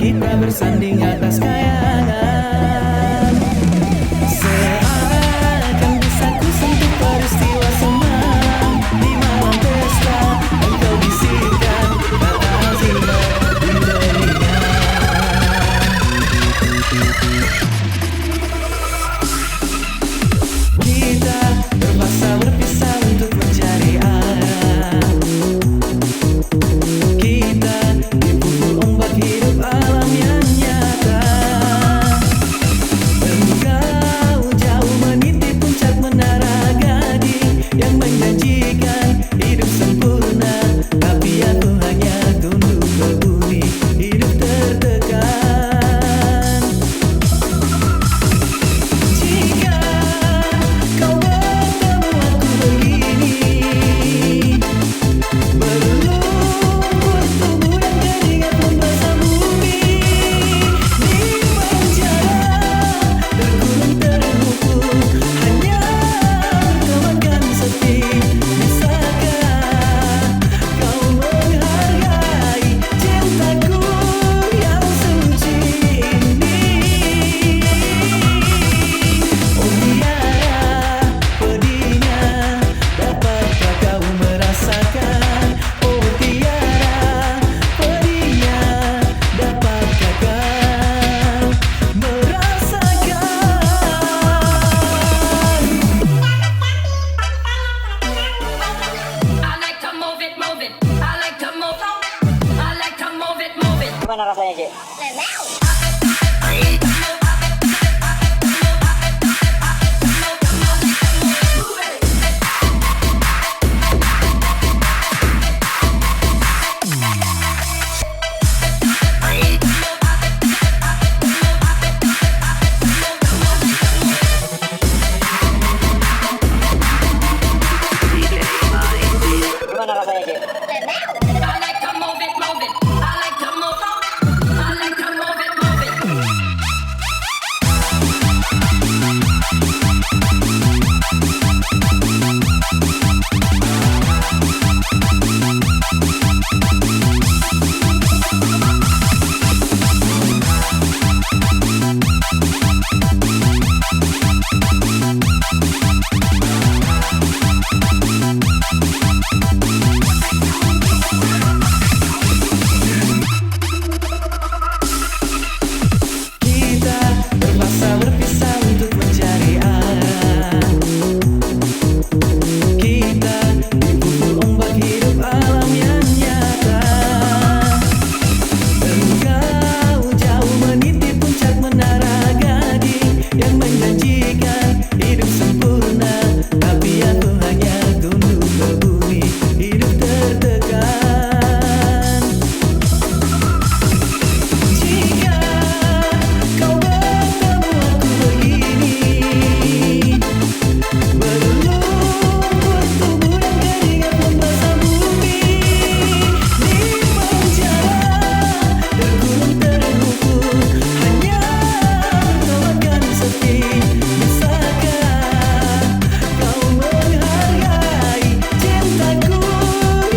kita bersanding atas kayangan. Seakan bisa ku sentuh peristiwa semalam di malam pesta. Engkau bisikan kata azimah beriringan. Kita terpaksa berpisah untuk mencari arah. Kita dipukul ombak hidup alam yang nyata. Engkau jauh meniti puncak menara gading yang menjanjikan hidup sempurna, tapi aku hanya tunduk ke bumi, hidup tertekan. Jika kau bertemu aku begini, berlumpur tubuh dan keringat membasah bumi. Di penjara terkurung terhukum, hanya temankan sepi. Bisakah kau menghargai cintaku yang suci ini? Oh tiara pedihnya, dapatkah kau merasakan? Oh tiara pedihnya, dapatkah kau merasakan? I like to move it, move it. I like to move. I like to move it, move it. Gimana rasanya, Cik? Gimana rasanya, Cik? I like to move it, move it. I like to move. I like to move it, move it. Kita terpaksa berpisah untuk mencari arah. Kita dipukul ombak hidup alam yang nyata. Engkau jauh meniti puncak menara gading yang menjanjikan hidup sempurna, tapi aku hanya tunduk ke bumi, hidup tertekan. Jika kau bertemu aku begini, berlumpur tubuh dan keringat membasah bumi. Di penjara terkurung terhukum, hanya temankan sepi. Bisakah kau menghargai cintaku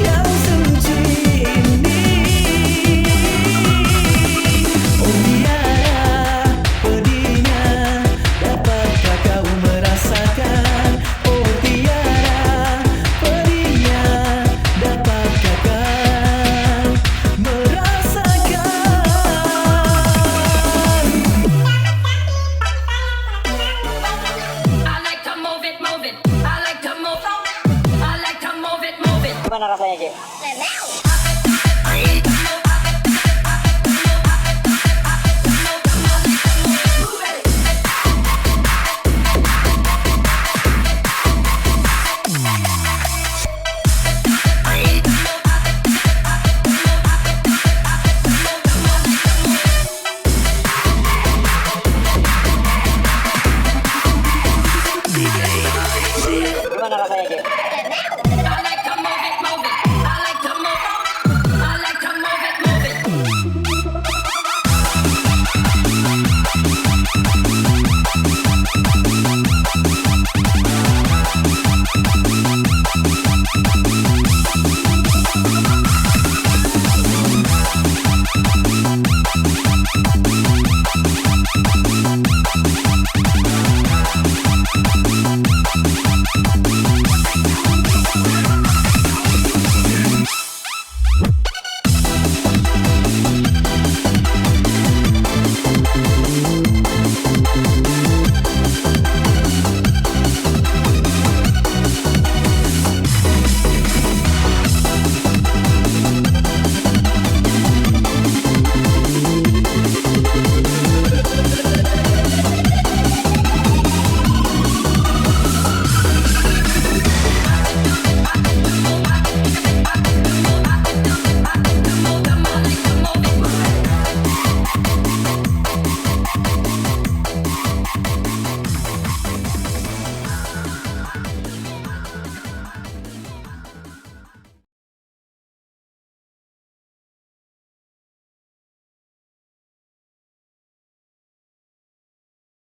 yang suci ini? Oh tiara pedihnya, dapatkah kau merasakan? Oh tiara pedihnya, dapatkah kau merasakan? I like to move it, move it. I like to move. I like to move it, move it. Gimana rasanya, Cik?